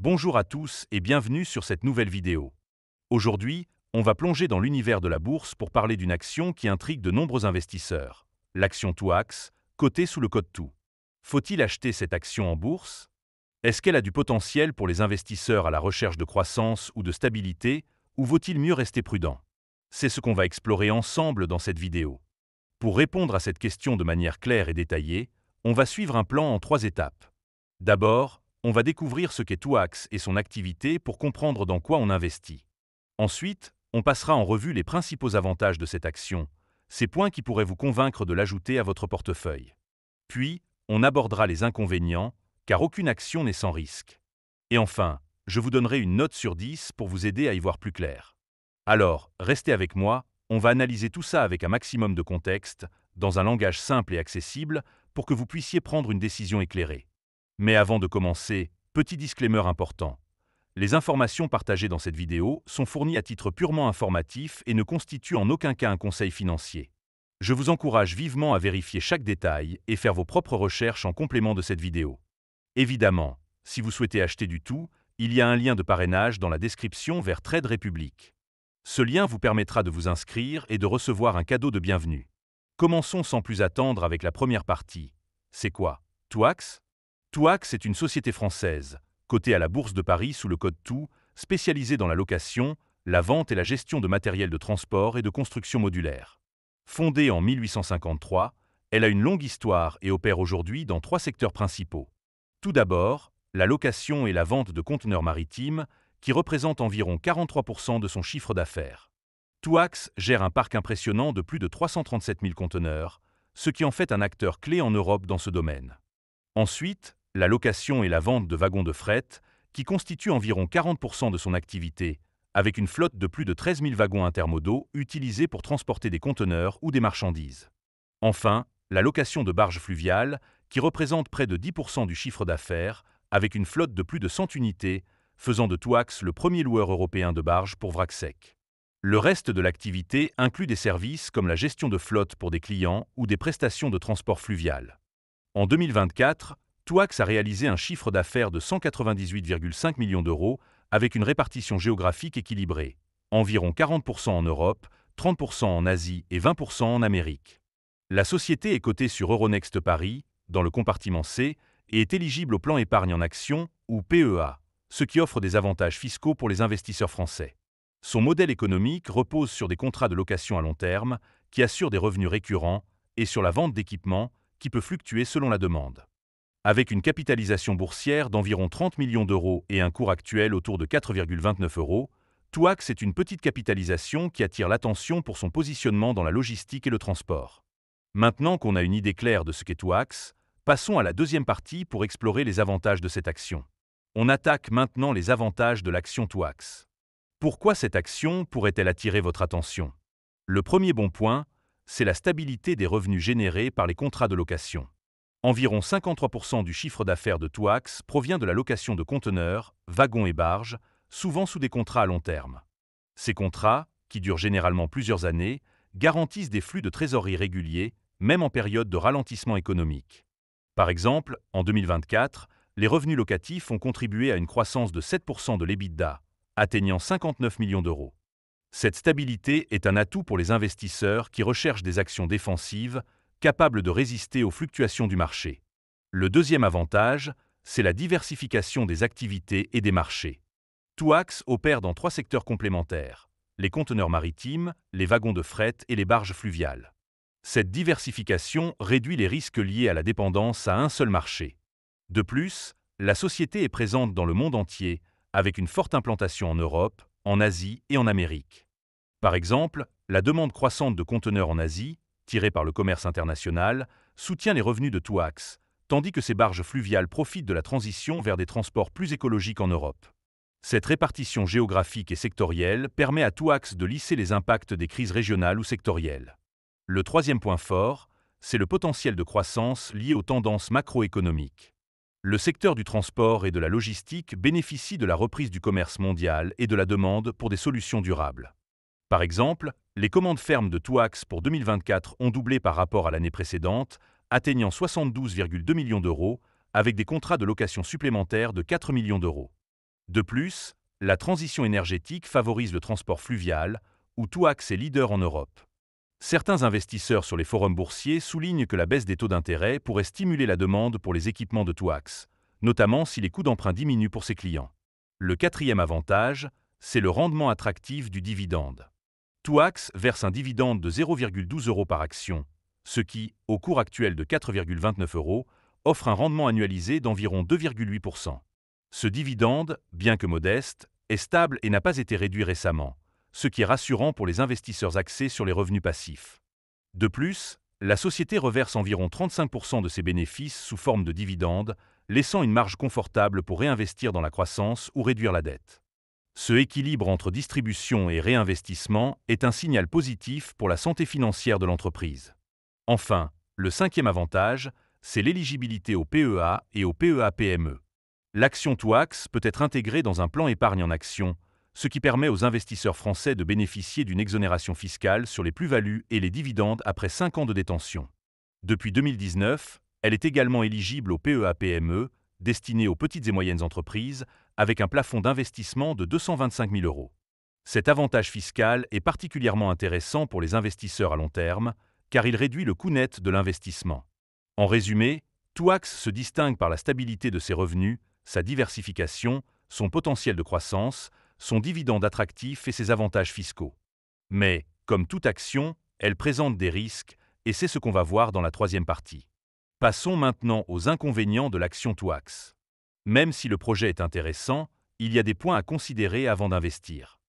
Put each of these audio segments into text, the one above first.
Bonjour à tous et bienvenue sur cette nouvelle vidéo. Aujourd'hui, on va plonger dans l'univers de la bourse pour parler d'une action qui intrigue de nombreux investisseurs, l'action Touax, cotée sous le code TOU. Faut-il acheter cette action en bourse? Est-ce qu'elle a du potentiel pour les investisseurs à la recherche de croissance ou de stabilité, ou vaut-il mieux rester prudent? C'est ce qu'on va explorer ensemble dans cette vidéo. Pour répondre à cette question de manière claire et détaillée, on va suivre un plan en 3 étapes. D'abord, on va découvrir ce qu'est Touax et son activité pour comprendre dans quoi on investit. Ensuite, on passera en revue les principaux avantages de cette action, ces points qui pourraient vous convaincre de l'ajouter à votre portefeuille. Puis, on abordera les inconvénients, car aucune action n'est sans risque. Et enfin, je vous donnerai une note sur 10 pour vous aider à y voir plus clair. Alors, restez avec moi, on va analyser tout ça avec un maximum de contexte, dans un langage simple et accessible, pour que vous puissiez prendre une décision éclairée. Mais avant de commencer, petit disclaimer important. Les informations partagées dans cette vidéo sont fournies à titre purement informatif et ne constituent en aucun cas un conseil financier. Je vous encourage vivement à vérifier chaque détail et faire vos propres recherches en complément de cette vidéo. Évidemment, si vous souhaitez acheter du tout, il y a un lien de parrainage dans la description vers Trade Republic. Ce lien vous permettra de vous inscrire et de recevoir un cadeau de bienvenue. Commençons sans plus attendre avec la première partie. C'est quoi? Touax? Touax est une société française, cotée à la Bourse de Paris sous le code TOU, spécialisée dans la location, la vente et la gestion de matériel de transport et de construction modulaire. Fondée en 1853, elle a une longue histoire et opère aujourd'hui dans 3 secteurs principaux. Tout d'abord, la location et la vente de conteneurs maritimes, qui représentent environ 43% de son chiffre d'affaires. Touax gère un parc impressionnant de plus de 337 000 conteneurs, ce qui en fait un acteur clé en Europe dans ce domaine. Ensuite, la location et la vente de wagons de fret, qui constituent environ 40% de son activité, avec une flotte de plus de 13 000 wagons intermodaux utilisés pour transporter des conteneurs ou des marchandises. Enfin, la location de barges fluviales, qui représente près de 10% du chiffre d'affaires, avec une flotte de plus de 100 unités, faisant de Touax le premier loueur européen de barges pour vrac sec. Le reste de l'activité inclut des services comme la gestion de flotte pour des clients ou des prestations de transport fluvial. En 2024, Touax a réalisé un chiffre d'affaires de 198,5 millions d'euros avec une répartition géographique équilibrée, environ 40% en Europe, 30% en Asie et 20% en Amérique. La société est cotée sur Euronext Paris, dans le compartiment C, et est éligible au plan épargne en actions, ou PEA, ce qui offre des avantages fiscaux pour les investisseurs français. Son modèle économique repose sur des contrats de location à long terme, qui assurent des revenus récurrents, et sur la vente d'équipements, qui peut fluctuer selon la demande. Avec une capitalisation boursière d'environ 30 millions d'euros et un cours actuel autour de 4,29 euros, Touax est une petite capitalisation qui attire l'attention pour son positionnement dans la logistique et le transport. Maintenant qu'on a une idée claire de ce qu'est Touax, passons à la deuxième partie pour explorer les avantages de cette action. On attaque maintenant les avantages de l'action Touax. Pourquoi cette action pourrait-elle attirer votre attention? Le premier bon point, c'est la stabilité des revenus générés par les contrats de location. Environ 53% du chiffre d'affaires de Touax provient de la location de conteneurs, wagons et barges, souvent sous des contrats à long terme. Ces contrats, qui durent généralement plusieurs années, garantissent des flux de trésorerie réguliers, même en période de ralentissement économique. Par exemple, en 2024, les revenus locatifs ont contribué à une croissance de 7% de l'EBITDA, atteignant 59 millions d'euros. Cette stabilité est un atout pour les investisseurs qui recherchent des actions défensives, capables de résister aux fluctuations du marché. Le deuxième avantage, c'est la diversification des activités et des marchés. Touax opère dans 3 secteurs complémentaires, les conteneurs maritimes, les wagons de fret et les barges fluviales. Cette diversification réduit les risques liés à la dépendance à un seul marché. De plus, la société est présente dans le monde entier, avec une forte implantation en Europe, en Asie et en Amérique. Par exemple, la demande croissante de conteneurs en Asie, tirée par le commerce international, soutient les revenus de Touax, tandis que ces barges fluviales profitent de la transition vers des transports plus écologiques en Europe. Cette répartition géographique et sectorielle permet à Touax de lisser les impacts des crises régionales ou sectorielles. Le troisième point fort, c'est le potentiel de croissance lié aux tendances macroéconomiques. Le secteur du transport et de la logistique bénéficie de la reprise du commerce mondial et de la demande pour des solutions durables. Par exemple, les commandes fermes de Touax pour 2024 ont doublé par rapport à l'année précédente, atteignant 72,2 millions d'euros, avec des contrats de location supplémentaires de 4 millions d'euros. De plus, la transition énergétique favorise le transport fluvial, où Touax est leader en Europe. Certains investisseurs sur les forums boursiers soulignent que la baisse des taux d'intérêt pourrait stimuler la demande pour les équipements de Touax, notamment si les coûts d'emprunt diminuent pour ses clients. Le quatrième avantage, c'est le rendement attractif du dividende. Touax verse un dividende de 0,12 € par action, ce qui, au cours actuel de 4,29 €, offre un rendement annualisé d'environ 2,8%. Ce dividende, bien que modeste, est stable et n'a pas été réduit récemment, ce qui est rassurant pour les investisseurs axés sur les revenus passifs. De plus, la société reverse environ 35% de ses bénéfices sous forme de dividendes, laissant une marge confortable pour réinvestir dans la croissance ou réduire la dette. Ce équilibre entre distribution et réinvestissement est un signal positif pour la santé financière de l'entreprise. Enfin, le cinquième avantage, c'est l'éligibilité au PEA et au PEA-PME. L'action Touax peut être intégrée dans un plan épargne en actions, ce qui permet aux investisseurs français de bénéficier d'une exonération fiscale sur les plus-values et les dividendes après 5 ans de détention. Depuis 2019, elle est également éligible au PEA-PME, destiné aux petites et moyennes entreprises, avec un plafond d'investissement de 225 000 €. Cet avantage fiscal est particulièrement intéressant pour les investisseurs à long terme, car il réduit le coût net de l'investissement. En résumé, Touax se distingue par la stabilité de ses revenus, sa diversification, son potentiel de croissance, son dividende attractif et ses avantages fiscaux. Mais, comme toute action, elle présente des risques, et c'est ce qu'on va voir dans la troisième partie. Passons maintenant aux inconvénients de l'action Touax. Même si le projet est intéressant, il y a des points à considérer avant d'investir.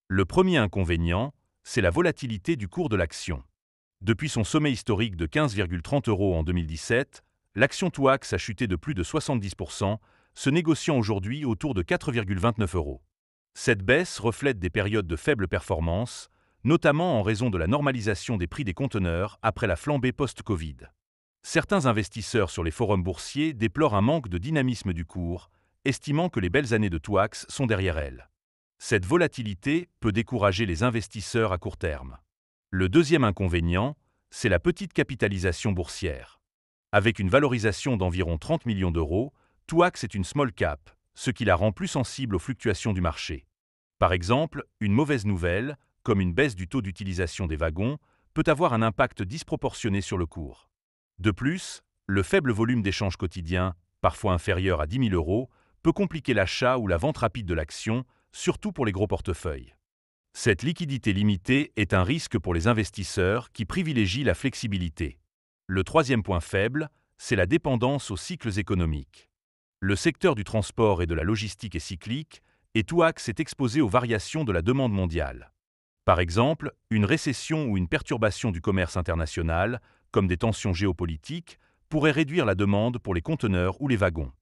Le premier inconvénient, c'est la volatilité du cours de l'action. Depuis son sommet historique de 15,30 € en 2017, l'action Touax a chuté de plus de 70%, se négociant aujourd'hui autour de 4,29 €. Cette baisse reflète des périodes de faible performance, notamment en raison de la normalisation des prix des conteneurs après la flambée post-Covid. Certains investisseurs sur les forums boursiers déplorent un manque de dynamisme du cours, estimant que les belles années de Touax sont derrière elle. Cette volatilité peut décourager les investisseurs à court terme. Le deuxième inconvénient, c'est la petite capitalisation boursière. Avec une valorisation d'environ 30 millions d'euros, Touax est une small cap, ce qui la rend plus sensible aux fluctuations du marché. Par exemple, une mauvaise nouvelle, comme une baisse du taux d'utilisation des wagons, peut avoir un impact disproportionné sur le cours. De plus, le faible volume d'échanges quotidiens, parfois inférieur à 10 000 €, peut compliquer l'achat ou la vente rapide de l'action, surtout pour les gros portefeuilles. Cette liquidité limitée est un risque pour les investisseurs qui privilégient la flexibilité. Le troisième point faible, c'est la dépendance aux cycles économiques. Le secteur du transport et de la logistique est cyclique, et Touax est exposé aux variations de la demande mondiale. Par exemple, une récession ou une perturbation du commerce international, comme des tensions géopolitiques, pourrait réduire la demande pour les conteneurs ou les wagons.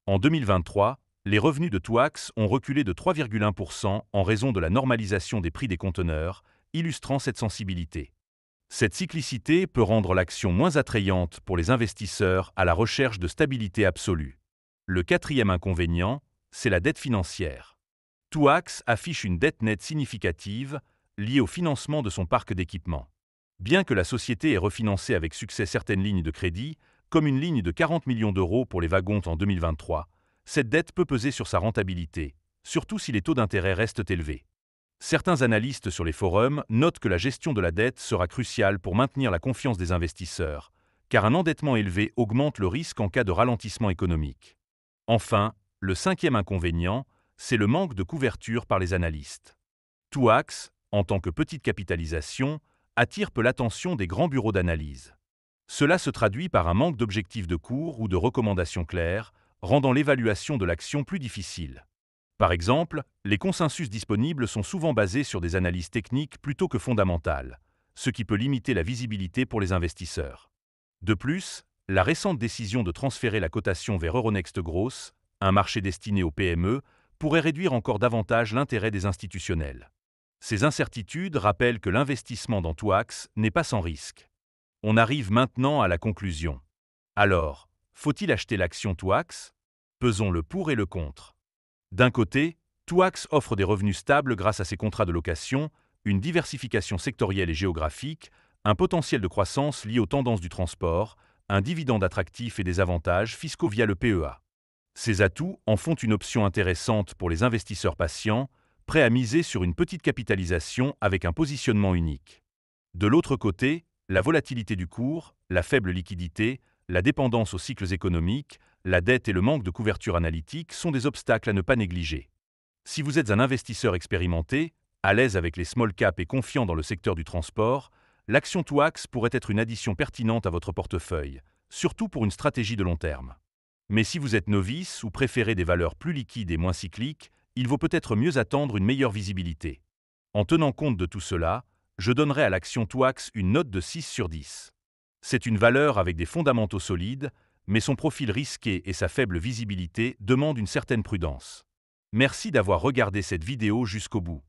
En 2023, les revenus de Touax ont reculé de 3,1% en raison de la normalisation des prix des conteneurs, illustrant cette sensibilité. Cette cyclicité peut rendre l'action moins attrayante pour les investisseurs à la recherche de stabilité absolue. Le quatrième inconvénient, c'est la dette financière. Touax affiche une dette nette significative liée au financement de son parc d'équipements. Bien que la société ait refinancé avec succès certaines lignes de crédit, comme une ligne de 40 millions d'euros pour les wagons en 2023, cette dette peut peser sur sa rentabilité, surtout si les taux d'intérêt restent élevés. Certains analystes sur les forums notent que la gestion de la dette sera cruciale pour maintenir la confiance des investisseurs, car un endettement élevé augmente le risque en cas de ralentissement économique. Enfin, le cinquième inconvénient, c'est le manque de couverture par les analystes. Touax, en tant que petite capitalisation, attire peu l'attention des grands bureaux d'analyse. Cela se traduit par un manque d'objectifs de cours ou de recommandations claires, rendant l'évaluation de l'action plus difficile. Par exemple, les consensus disponibles sont souvent basés sur des analyses techniques plutôt que fondamentales, ce qui peut limiter la visibilité pour les investisseurs. De plus, la récente décision de transférer la cotation vers Euronext Growth, un marché destiné aux PME, pourrait réduire encore davantage l'intérêt des institutionnels. Ces incertitudes rappellent que l'investissement dans Touax n'est pas sans risque. On arrive maintenant à la conclusion. Alors, faut-il acheter l'action Touax? Pesons le pour et le contre. D'un côté, Touax offre des revenus stables grâce à ses contrats de location, une diversification sectorielle et géographique, un potentiel de croissance lié aux tendances du transport, un dividende attractif et des avantages fiscaux via le PEA. Ces atouts en font une option intéressante pour les investisseurs patients, prêts à miser sur une petite capitalisation avec un positionnement unique. De l'autre côté, la volatilité du cours, la faible liquidité, la dépendance aux cycles économiques, la dette et le manque de couverture analytique sont des obstacles à ne pas négliger. Si vous êtes un investisseur expérimenté, à l'aise avec les small caps et confiant dans le secteur du transport, l'action Touax pourrait être une addition pertinente à votre portefeuille, surtout pour une stratégie de long terme. Mais si vous êtes novice ou préférez des valeurs plus liquides et moins cycliques, il vaut peut-être mieux attendre une meilleure visibilité. En tenant compte de tout cela, je donnerai à l'action Touax une note de 6 sur 10. C'est une valeur avec des fondamentaux solides, mais son profil risqué et sa faible visibilité demandent une certaine prudence. Merci d'avoir regardé cette vidéo jusqu'au bout.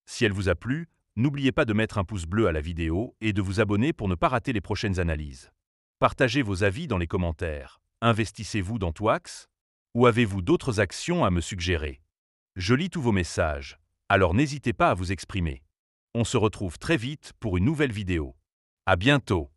Si elle vous a plu, n'oubliez pas de mettre un pouce bleu à la vidéo et de vous abonner pour ne pas rater les prochaines analyses. Partagez vos avis dans les commentaires. Investissez-vous dans Touax? Ou avez-vous d'autres actions à me suggérer? Je lis tous vos messages, alors n'hésitez pas à vous exprimer. On se retrouve très vite pour une nouvelle vidéo. À bientôt!